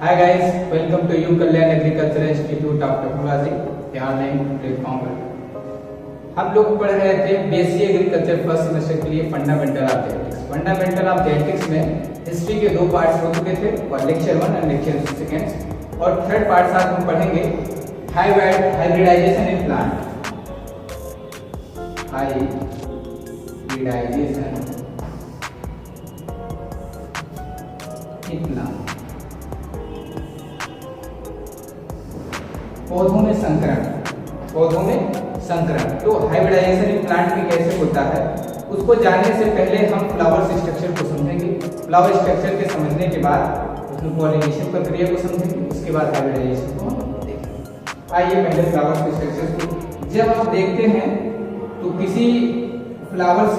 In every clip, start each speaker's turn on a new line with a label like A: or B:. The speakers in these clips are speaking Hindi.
A: Hi guys, welcome to U Kalyan Agriculture Institute of Technology, यहाँ नए प्लेटफॉर्म पर हम लोग पढ़ रहे थे बेसिक एग्रीकल्चर फर्स्ट सेमेस्टर के लिए fundamental of genetics. Fundamental of genetics में हिस्ट्री के 2 पार्ट्स हो चुके थे और लेक्चर 1 और लेक्चर 2 और थर्ड पार्ट साथ हम पढ़ेंगे hybridization in plant. Hybridization in plant, पौधों में संकरण। तो हाइब्रिडाइजेशन इन प्लांट में कैसे होता है उसको जानने से पहले हम फ्लावर स्ट्रक्चर को समझेंगे। फ्लावर स्ट्रक्चर के समझने के बाद उसमें पॉलिनेशन प्रक्रिया को समझेंगे, उसके बाद हाइब्रिडाइजेशन को हम देखेंगे। आइए पहले फ्लावर स्ट्रक्चर को जब आप देखते हैं तो किसी फ्लावर्स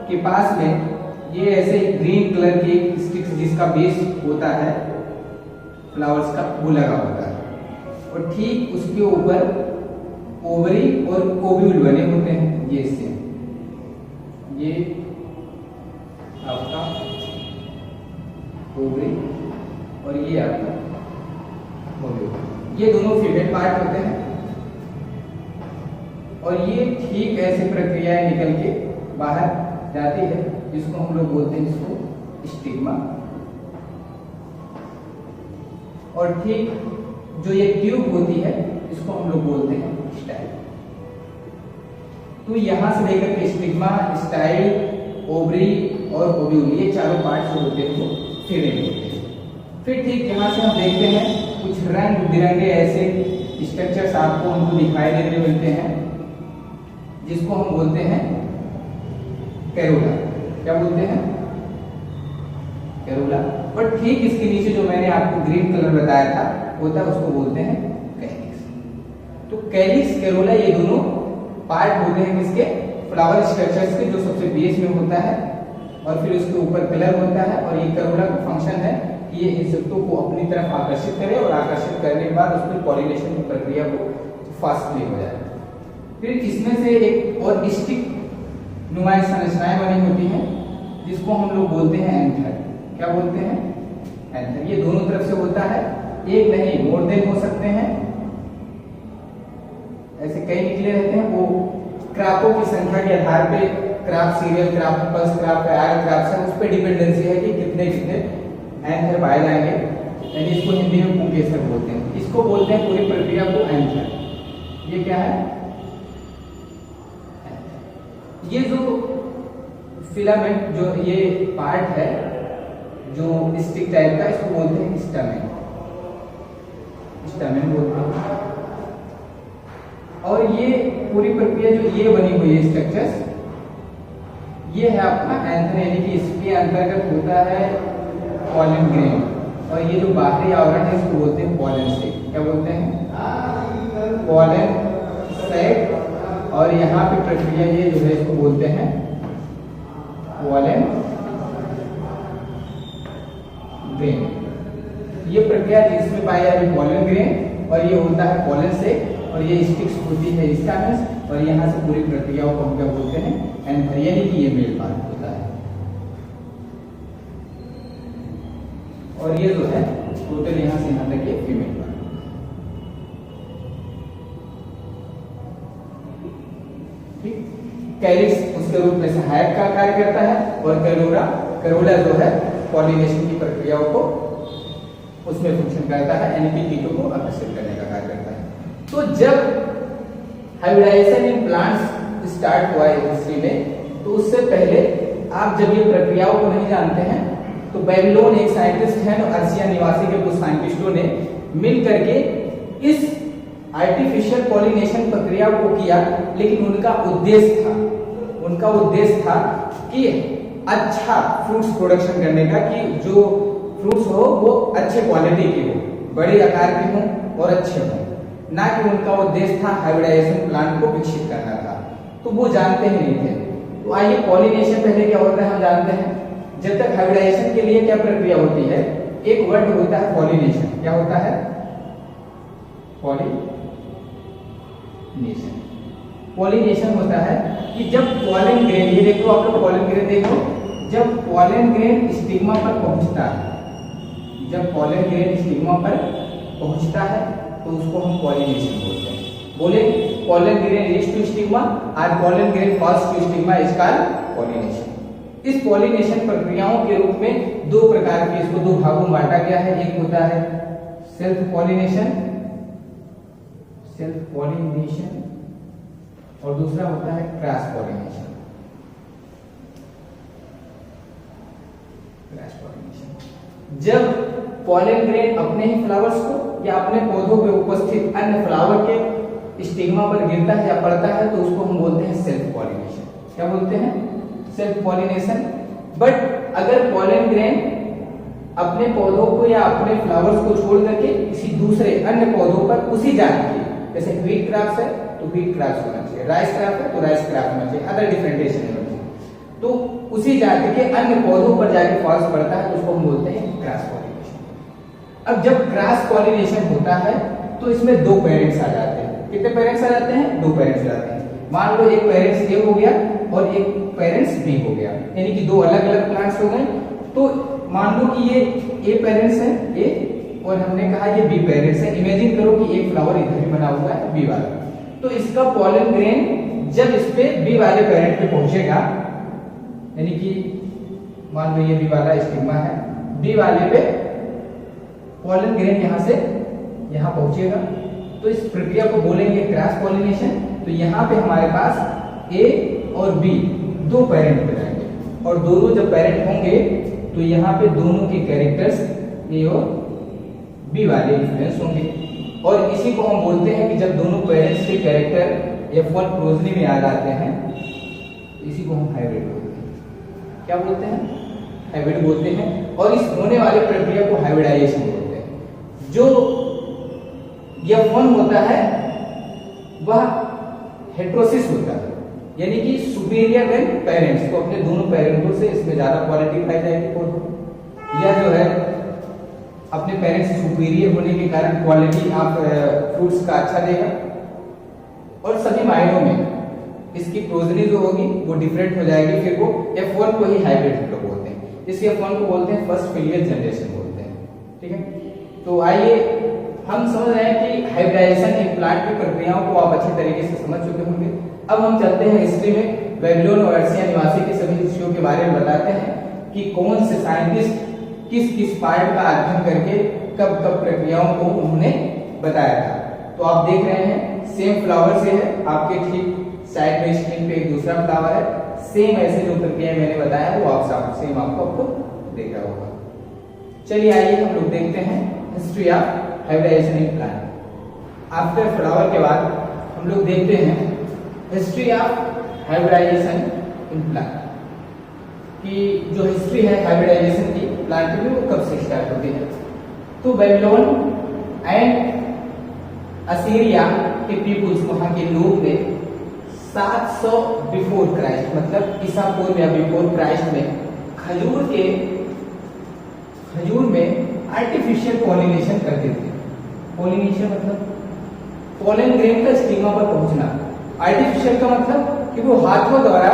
A: के पास में ये ऐसे ग्रीन कलर की स्टिक्स जिसका बेस होता है फ्लावर्स का वो लगा होता है और ठीक उसके ऊपर ओवरी और ओव्यूल बने होते हैं। ये इससे ये आपका ओवरी और ये आपका ओव्यूल, ये दोनों फीमेल पार्ट होते हैं और ये ठीक ऐसी प्रक्रियाएं निकल के बाहर जाती है जिसको हम लोग बोलते हैं इसको स्टिग्मा। और ठीक जो ये ट्यूब होती है इसको हम लोग बोलते हैं स्टाइल। तो यहां से लेकर के स्टिग्मा, स्टाइल, ओवरी और ओव्यूल ये चारों पार्ट जो होते हैं वो फीमेल होते हैं। फिर ठीक यहां से हम देखते हैं कुछ रंग बिरंगे ऐसे स्ट्रक्चर्स आपको हमको दिखाई देने मिलते हैं जिसको हम बोलते हैं कैरोला। क्या बोलते हैं? कैरोला। और ठीक इसके नीचे जो मैंने आपको ग्रीन कलर बताया था होता है उसको बोलते हैं कैलिक्स। तो कैलिक्स, कैरोला ये दोनों पार्ट होते हैं किसके? फ्लावर स्ट्रक्चर्स के, जो सबसे बेस में होता है और फिर उसके ऊपर कलर होता है। और ये कैरोला का फंक्शन है कि ये इंसेक्टों को अपनी तरफ आकर्षित करे और आकर्षित करने के बाद उसमें पॉलिनेशन की प्रक्रिया को फास्टली हो जाए। फिर इसमें से एक और स्टिक नुमाइश संरचनाएं बनी होती हैं जिसको हम लोग बोलते हैं एंथर। क्या बोलते हैं? एंथर। ये दोनों तरफ से होता है, एक नहीं मोर देन हो सकते हैं, ऐसे कई निकले रहते हैं। वो क्रापों की संख्या के आधार पे crop cereal crop, pulse crop, आयर क्राप है, उस पर डिपेंडेंसी है कि कितने कितने एंथर पाए जाएंगे। यानी इसको हिंदी में पुंकेसर बोलते हैं। इसको बोलते हैं पूरी प्रक्रिया को एंथर। ये क्या है? ये जो फिलामेंट, जो ये पार्ट है जो स्टिक टाइप का, इसको बोलते हैं स्टैमेन। स्टैमेन बोलते हैं। और ये पूरी प्रक्रिया जो ये बनी हुई है स्ट्रक्चर्स, ये है आपका एंथर, यानी कि इसके अंतर्गत होता है पॉलन ग्रेन। और ये जो बाहरी आवरण है इसको बोलते हैं पॉलन सेक। क्या बोलते हैं? पॉलन सेक। और यहाँ पे प्रक्रिया ये जो है इसको बोलते हैं पॉलन ग्रेन। ये प्रक्रिया जिसमें पाई जाती है पॉलन ग्रेन और ये होता है पॉलन सेक और ये स्टिक्स होती है स्टैमेन्स। और यहाँ से पूरी प्रक्रियाओं को हम क्या बोलते हैं? एंथर, यानी कि ये मेल पार्ट होता है। और ये जो है टोटल यहाँ से यहाँ तक ये फीमेल पार्ट। कैलिक्स उसके रूप में सहायक का कार्य करता है और कैरोला जो है पॉलिनेशन की प्रक्रियाओं को उसमें फंक्शन करता है, यानी कि कीटों को आकर्षित करने का कार्य करता है। तो जब हाइब्रिडाइजेशन इन प्लांट्स स्टार्ट हुआ है हिस्ट्री में, तो उससे पहले आप जब ये प्रक्रियाओं को नहीं जानते हैं तो बेबीलोन एक साइंटिस्ट है, अर्सिया निवासी के कुछ साइंटिस्टों ने मिल करके इस आर्टिफिशियल पॉलिनेशन प्रक्रिया को किया। लेकिन उनका उद्देश्य था कि अच्छा फ्रूट्स प्रोडक्शन करने का, कि जो फ्रूट्स हो वो अच्छे क्वालिटी के हो, बड़े आकार के हों और अच्छे हों, ना कि उनका उद्देश्य था हाइब्रिडाइजेशन प्लांट को विकसित करना था। तो वो जानते ही नहीं थे। तो आइए पॉलिनेशन पहले क्या होता है हम जानते हैं। जब तक हाइब्रिडाइजेशन के लिए क्या प्रक्रिया होती है, एक वर्ड होता है पॉलिनेशन। क्या होता है? पॉलिनेशन। पॉलिनेशन होता है कि जब पॉलन ग्रेन, ये देखो आप लोग पॉलन ग्रेन देखो, जब पॉलन ग्रेन स्टिग्मा पर पहुंचता है, जब पॉलन ग्रेन स्टिग्मा पर पहुंचता है तो उसको हम पॉलिनेशन बोलते हैं। बोले pollen grain reach to stigma or pollen grain falls to stigma is called pollination. इस पॉलिनेशन प्रक्रियाओं के रूप में दो प्रकार के, इसको दो भागों में बांटा गया है। एक होता है सेल्फ पॉलिनेशन और दूसरा होता है क्रॉस पॉलिनेशन। जब पॉलन ग्रेन अपने ही फ्लावर्स को या अपने पौधों पे उपस्थित अन्य फ्लावर के स्टिग्मा पर गिरता है या पड़ता है तो उसको हम बोलते हैं सेल्फ पॉलिनेशन। क्या बोलते हैं? Self pollination. बट अगर पॉलन ग्रेन अपने पौधों को या अपने फ्लावर्स को छोड़ करके किसी दूसरे अन्य पौधों पर उसी जात के, जैसे व्हीट क्रॉप्स है तो व्हीट क्रॉप्स होना चाहिए, राइस क्रॉप है तो राइस क्रॉप होना चाहिए, अदर डिफरेंटिएशन होना चाहिए, तो उसी जाति के अन्य पौधों पर जाके फॉल्स पड़ता है तो उसको हम बोलते हैं क्रॉस पॉलिनेशन। अब जब क्रॉस पॉलिनेशन होता है तो इसमें दो पेरेंट्स आ जाते हैं। कितने पेरेंट्स आ जाते हैं? दो पेरेंट्स आ जाते हैं। मान लो एक पेरेंट्स ए हो गया और एक पेरेंट्स बी हो गया, यानी कि दो अलग अलग प्लांट्स हो गए। तो मान लो कि ये ए पेरेंट्स है ए और हमने कहा ये बी पेरेंट्स है। इमेजिन करो कि एक फ्लावर इधर भी बना हुआ है बी वाला, तो इसका पॉलन ग्रेन जब इस पे बी वाले पेरेंट पे पहुंचेगा, यानी कि मान लो ये बी वाला स्टिग्मा है, बी वाले पे पॉलन ग्रेन यहां से यहां पहुंचेगा तो इस प्रक्रिया को बोलेंगे क्रॉस पॉलिनेशन। तो यहाँ पे हमारे पास ए और बी दो पेरेंट हो जाएंगे और दोनों जब पेरेंट होंगे तो यहाँ पे दोनों के कैरेक्टर्स ए और बी वाले इन्फ्लुएंस होंगे। और इसी को हम बोलते हैं कि जब दोनों पेरेंट्स के कैरेक्टर F1 प्रोजनी में आ जाते हैं, इसी को हम हाइब्रिड बोलते हैं। क्या बोलते हैं? हाइब्रिड बोलते हैं। और इस होने वाले प्रक्रिया को हाइब्रिडाइजेशन बोलते हैं। जो F1 होता है वह हेट्रोसिस होता है, यानी कि सुपीरियर देन पेरेंट्स, तो अपने दोनों पेरेंटों से इसमें ज्यादा क्वालिटी पाई जाएगी पौधों, या जो है अपने पेरेंट्स से सुपीरियर होने के कारण क्वालिटी आप फ्रूट्स का अच्छा देगा। और सभी मायनों में इसकी प्रोजनी जो होगी वो डिफरेंट हो जाएगी, फिर वो F1 को ही हाइब्रिड हम लोग बोलते हैं। इस F1 को बोलते हैं फर्स्ट फिलियल जनरेशन बोलते हैं। ठीक है, तो आइए हम समझ रहे हैं कि हाइब्रिडाइजेशन एक प्लांट की प्रक्रियाओं को आप अच्छी तरीके से समझ चुके होंगे। अब हम चलते हैं हिस्ट्री में, बेबीलोन और अर्सिया निवासी के सभी हिस्ट्रियों के बारे में बताते हैं कि कौन से साइंटिस्ट किस किस पार्ट का अध्ययन करके कब कब प्रक्रियाओं को उन्होंने बताया था। तो आप देख रहे हैं सेम फ्लावर से है, आपके ठीक साइड में स्क्रीन पे एक दूसरा फ्लावर है, सेम ऐसे जो प्रक्रिया मैंने बताया वो आप सेम आपको देख रहा होगा। चलिए आइए हम लोग देखते हैं history of hybridization in plant. After flower के बाद हम लोग देखते हैं history of hybridization in plant की जो हिस्ट्री है हाइब्रिडाइजेशन की प्लांट में वो कब से स्टार्ट होती है। तो बेबीलोन एंड असीरिया के पीपुल्स, वहां के लोग ने 700 बिफोर क्राइस्ट, मतलब ईसा पूर्व या बिफोर क्राइस्ट में खजूर में आर्टिफिशियल पॉलिनेशन करते थे। पॉलिनेशन मतलब पॉलन ग्रेन का स्टिग्मा पर पहुंचना। आर्टिफिशियल का मतलब कि वो हाथों द्वारा,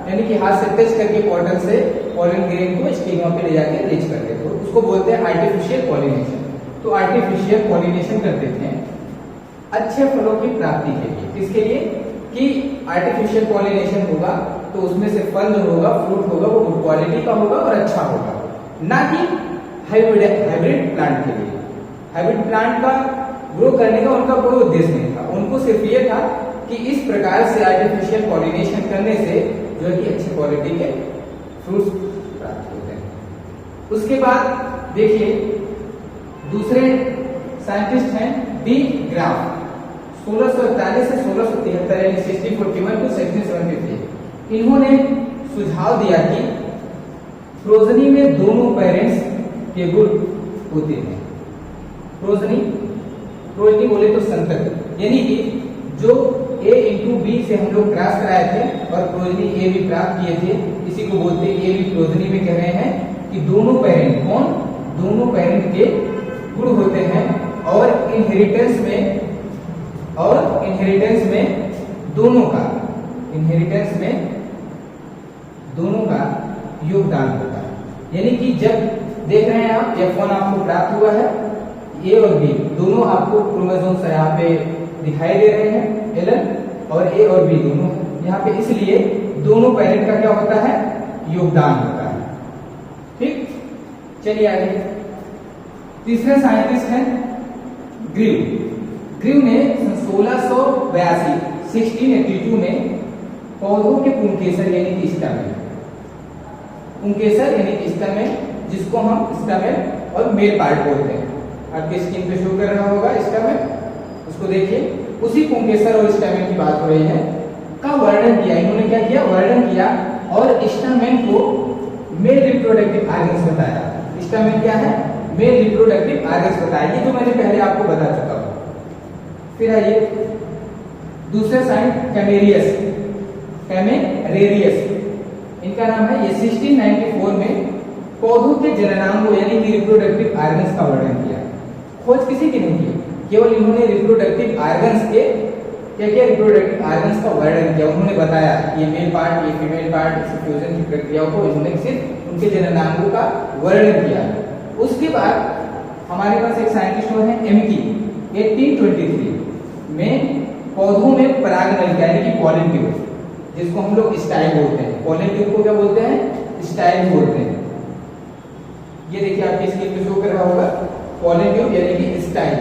A: यानी कि हाथ से टच करके पॉटल से पॉलन ग्रेन को स्टिग्मा पे ले जाके रीच करते थे, उसको बोलते हैं आर्टिफिशियल पॉलिनेशन। तो आर्टिफिशियल पॉलिनेशन करते थे अच्छे फलों की प्राप्ति के लिए। किसके लिए? कि आर्टिफिशियल पॉलिनेशन होगा तो उसमें से फल जो होगा, फ्रूट होगा, वो गुड क्वालिटी का होगा और अच्छा होगा, ना कि हाइब्रिड प्लांट के लिए। हाइब्रिड प्लांट का ग्रो करने का उनका कोई उद्देश्य नहीं था, उनको सिर्फ ये था कि इस प्रकार से आर्टिफिशियल पॉलिनेशन करने से जो है कि अच्छी क्वालिटी के फ्रूट्स प्राप्त होते हैं। उसके बाद देखिए दूसरे साइंटिस्ट हैं डी ग्राफ, 1641 से 1673 यानी 1641 टू 1673। इन्होंने सुझाव दिया कि प्रोजनी में दोनों पेरेंट्स के गुण होते हैं। प्रोजनी बोले तो संतति, यानी कि जो A इंटू बी से हम लोग क्रॉस कराए थे और प्रोजनी ए भी प्राप्त किए थे, इसी को बोलते हैं ए भी प्रोजनी में कह रहे हैं कि दोनों पेरेंट दोनों पेरेंट के गुण होते हैं और इनहेरिटेंस में दोनों का योगदान होता है। यानी कि जब देख रहे हैं आप F1 आपको प्राप्त हुआ है, ए और बी दोनों आपको क्रोमोसोम्स यहाँ पे दिखाई दे रहे हैं, एलन और ए और बी दोनों यहाँ पे, इसलिए दोनों पेरेंट का क्या होता है, योगदान होता है। ठीक, चलिए आगे। तीसरे साइंटिस्ट हैं ग्रीव ने 1682 में पौधों के पुंकेसर यानी कि स्टैमेन, पुंकेसर यानी कि स्टैमेन जिसको हम स्टैमेन और मेल पार्ट बोलते हैं, आपके स्क्रीन पे शो कर रहा होगा स्टैमेन, उसको देखिए, उसी पुंकेसर और स्टैमेन की बात हो रही है, का वर्णन किया। इन्होंने क्या किया, वर्णन किया और स्टैमेन को मेल रिप्रोडक्टिव ऑर्गन्स बताया। स्टैमेन क्या है, मेल रिप्रोडक्टिव ऑर्गन्स बताया, ये तो मैंने पहले आपको बता चुका हूं। फिर आइए दूसरे साइंस कैमेरेरियस, इनका नाम है, ये 1694 में पौधों के जननांगों यानी कि रिप्रोडक्टिव ऑर्गन्स का वर्णन किया। खोज किसी की नहीं की, केवल इन्होंने रिप्रोडक्टिव ऑर्गन्स के क्या रिप्रोडक्टिव ऑर्गन्स का वर्णन किया। उन्होंने बताया ये मेल पार्ट, ये फीमेल पार्ट, इस फ्यूजन की प्रक्रियाओं को इन्होंने सिर्फ उनके जननांगों का वर्णन किया। उसके बाद हमारे पास एक साइंटिस्ट है एमकी, 1823 में पौधों में परागनल यानी कि पॉलन ट्यूब, जिसको हम लोग स्टाइल बोलते हैं, पॉलन ट्यूब को क्या बोलते हैं, स्टाइल बोलते हैं। ये देखिए आपकी स्क्रीन पे शो कर रहा होगा, पॉलन ट्यूब यानी कि स्टाइल,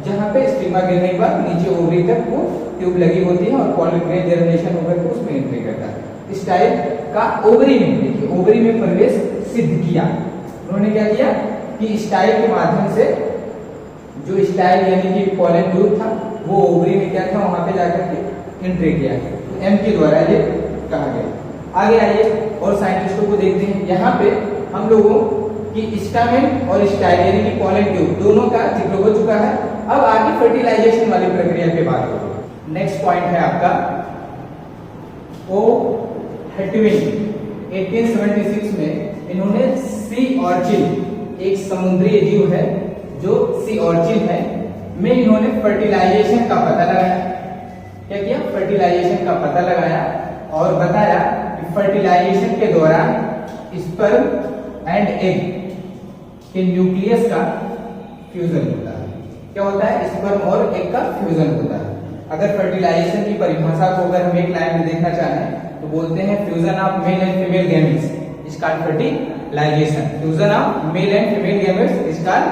A: जहां पे स्टिग्मा गिरने के बाद नीचे ओवरी तक वो ट्यूब लगी होती है और पॉलन ग्रेन जर्मिनेशन होकर के उसमें एंट्री करता है। स्टाइल का ओवरी में, देखिए ओवरी में प्रवेश सिद्ध किया। उन्होंने क्या किया कि स्टाइल के माध्यम से, जो स्टाइल यानी कि पॉलन ट्यूब था वो ओवरी में क्या था, वहां पे जाकर के एंट्री किया, तो एम के द्वारा ये कहा गया। आगे आइए और साइंटिस्टों को देखते हैं। यहाँ पे हम लोगों की स्टैमेन और स्टाइल यानी कि पॉलन ट्यूब दोनों का जिक्र हो चुका है। अब आगे फर्टिलाइजेशन वाली प्रक्रिया पे बात होगी। नेक्स्ट पॉइंट है आपका ओ हेटविन, 1876 में इन्होंने सी ऑर्चिन, एक समुद्री जीव है जो सी ऑर्चिन है, में इन्होंने फर्टिलाइजेशन का पता लगाया। क्या किया, फर्टिलाइजेशन का पता लगाया और बताया कि फर्टिलाइजेशन के दौरान स्पर्म एंड एग के न्यूक्लियस का फ्यूजन होता है। क्या होता है, स्पर्म और एग का फ्यूजन होता है। अगर फर्टिलाइजेशन की परिभाषा को अगर हम एक लाइन में देखना चाहें तो बोलते हैं fusion of male and female gametes is called fertilization. Fusion of male and female gametes is called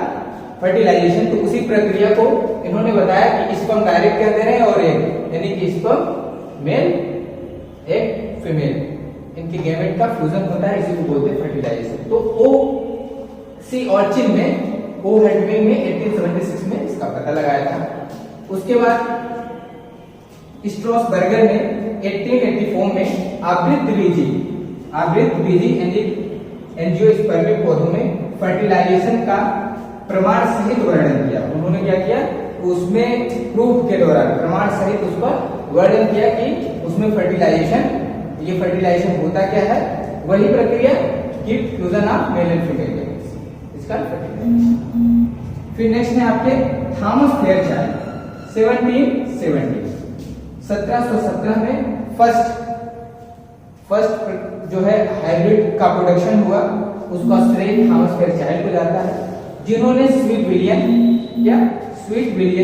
A: fertilization. तो उसी प्रक्रिया को इन्होंने बताया कि स्पर्म डायरेक्ट क्या दे रहे हैं और एग यानी कि स्पर्म मेल एग फीमेल, इनके गैमेट का फ्यूजन होता है, इसी को बोलते हैं फर्टिलाइजेशन। तो ओ सी ऑर्चिन में, ओ हेटविन में 1876 में इसका पता लगाया था। उसके बाद स्ट्रॉसबर्गर ने 1884 में आवृत बीजी एंजियोस्पर्मिक पौधों में फर्टिलाइजेशन का प्रमाण सहित वर्णन किया। उन्होंने क्या किया, उसमें प्रूफ के दौरान प्रमाण सहित उस पर वर्णन किया कि उसमें फर्टिलाइजेशन, ये फर्टिलाइजेशन होता क्या है, वही प्रक्रिया कि fusion of male and female gametes, इसका फर्टिलाइजेशन। फिर नेक्स्ट है आपके थॉमस फेयरचाइल्ड, 1717 में फर्स्ट जो है हाइब्रिड का प्रोडक्शन हुआ, उसका श्रेय थॉमस फेयरचाइल्ड को जाता है, जिन्होंने स्वीट विलियन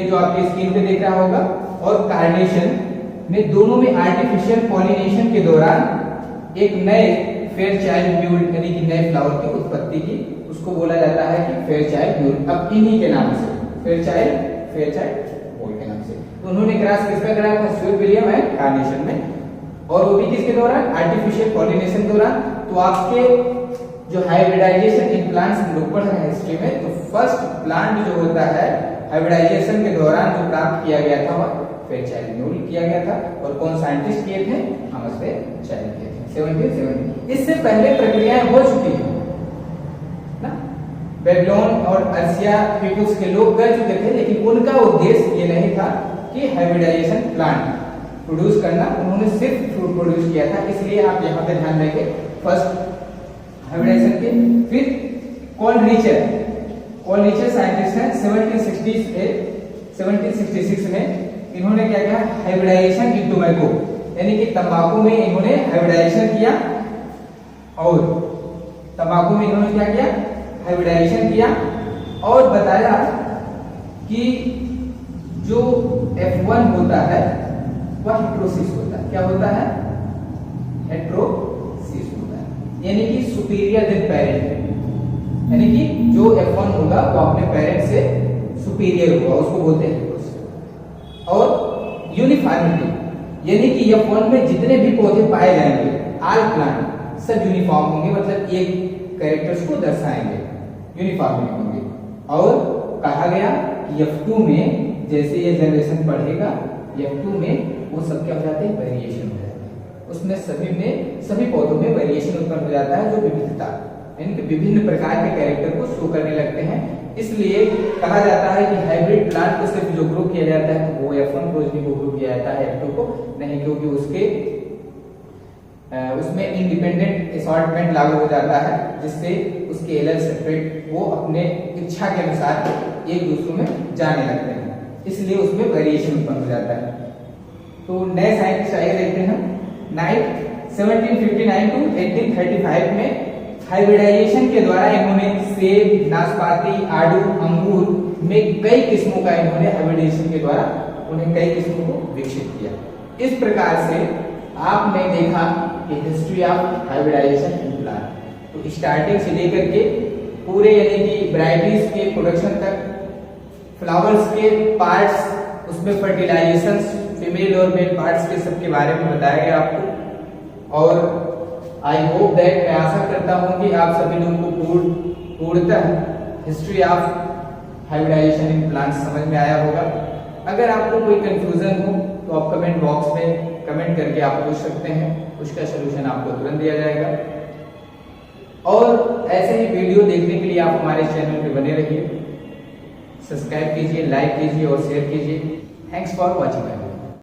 A: जो आपके स्क्रीन पे देख रहा होगा और कार्नेशन में दोनों में आर्टिफिशियल पॉलिनेशन के दौरान एक नए फेयरचाइल्ड ब्यूल यानी कि नए फ्लावर की उत्पत्ति की, उसको बोला जाता है कि फेयरचाइल्ड ब्यूल, अब इन्हीं के नाम से फेयरचाइल्ड बोल के नाम से। तो उन्होंने क्रॉस किसका कराया था, स्वीट विलियम एंड कार्नेशन में, और वो भी किसके दौरान, आर्टिफिशियल पॉलिनेशन दौरान। तो आपके जो हाइब्रिडाइजेशन इन प्लांट्स हम लोग पढ़ रहे हैं हिस्ट्री में, तो फर्स्ट प्लांट जो होता है हाइब्रिडाइजेशन के दौरान जो प्राप्त किया गया था वह फेयरचाइल्ड ब्यूल किया गया था। और कौन साइंटिस्ट किए थे, थॉमस फेयरचाइल्ड किए थे 1770। इससे पहले प्रक्रियाएं हो चुकी है ना, बेबीलोन और अर्सिया पीपुल्स के लोग कर चुके थे, लेकिन उनका उद्देश्य ये नहीं था कि हाइब्रिडाइजेशन प्लांट प्रोड्यूस करना, उन्होंने सिर्फ फ्रूट प्रोड्यूस किया था। इसलिए आप यहाँ पे ध्यान रखें, फर्स्ट हाइब्रिडाइजेशन के। फिर कॉलरिचर साइंटिस्ट हैं, 1766 में इन्होंने क्या किया, हाइब्रिडाइजेशन इन टोबैको यानी कि तंबाकू में इन्होंने हाइब्रिडाइजेशन किया, और तंबाकू में इन्होंने क्या किया, हाइब्रिडाइजेशन किया और बताया कि जो F1 होता है वह हेट्रोसिस होता है। क्या होता है? हेट्रोसिस होता है, यानी कि सुपीरियर देन पेरेंट, यानी कि जो F1 होगा वो अपने पेरेंट से सुपीरियर होगा, उसको बोलते हैं हेट्रोसिस। और यूनिफॉर्मिटी, यानी कि F1 में जितने भी पौधे पाए जाएंगे, ऑल प्लांट सब यूनिफॉर्म होंगे, मतलब एक कैरेक्टर्स को दर्शाएंगे, यूनिफॉर्मिटी होंगे। और कहा गया कि F2 में जैसे ये जनरेशन बढ़ेगा, F2 में वो सब क्या हो जाते हैं? वेरिएशन हो जाते हैं, उसमें सभी पौधों में वेरिएशन उत्पन्न हो जाता है, जो विविधता यानी कि विभिन्न प्रकार के कैरेक्टर को शो करने लगते हैं। इसलिए कहा जाता है कि हाइब्रिड प्लांट को सिर्फ जो ग्रो किया जाता है वो F1 प्रोजेनी को ग्रो किया जाता है, F2 को नहीं, क्योंकि उसमें इंडिपेंडेंट असॉर्टमेंट लागू हो जाता है, जिससे उसके एलएल सेपरेट वो अपने इच्छा के अनुसार एक दूसरे में जाने लगते हैं, इसलिए उसमें वेरिएशन उत्पन्न हो जाता है। तो नए साइंटिस्ट आए देखते हैं। 1759 टू 1835 में हाइब्रिडाइजेशन के द्वारा इन्होंने सेब, नाशपाती, आड़ू, अंगूर में कई किस्मों का इन्होंने हाइब्रिडाइजेशन के द्वारा उन्हें कई किस्मों को विकसित किया। इस प्रकार से आपने देखा कि history of hybridization in plant, तो स्टार्टिंग से लेकर के पूरे यानी कि वैरायटीज के प्रोडक्शन तक, फ्लावर्स के पार्ट्स, उसमें फर्टिलाइजेशन, फीमेल और मेल पार्ट्स के सबके बारे में बताया गया आपको। और आई होप दैट, मैं आशा करता हूं कि आप सभी लोगों को पूर्णतः history of hybridization in plants समझ में आया होगा। अगर आपको कोई कंफ्यूजन हो तो आप कमेंट बॉक्स में कमेंट करके आप पूछ सकते हैं, उसका सलूशन आपको तुरंत दिया जाएगा। और ऐसे ही वीडियो देखने के लिए आप हमारे चैनल पे बने रहिए, सब्सक्राइब कीजिए, लाइक कीजिए और शेयर कीजिए। Thanks for watching.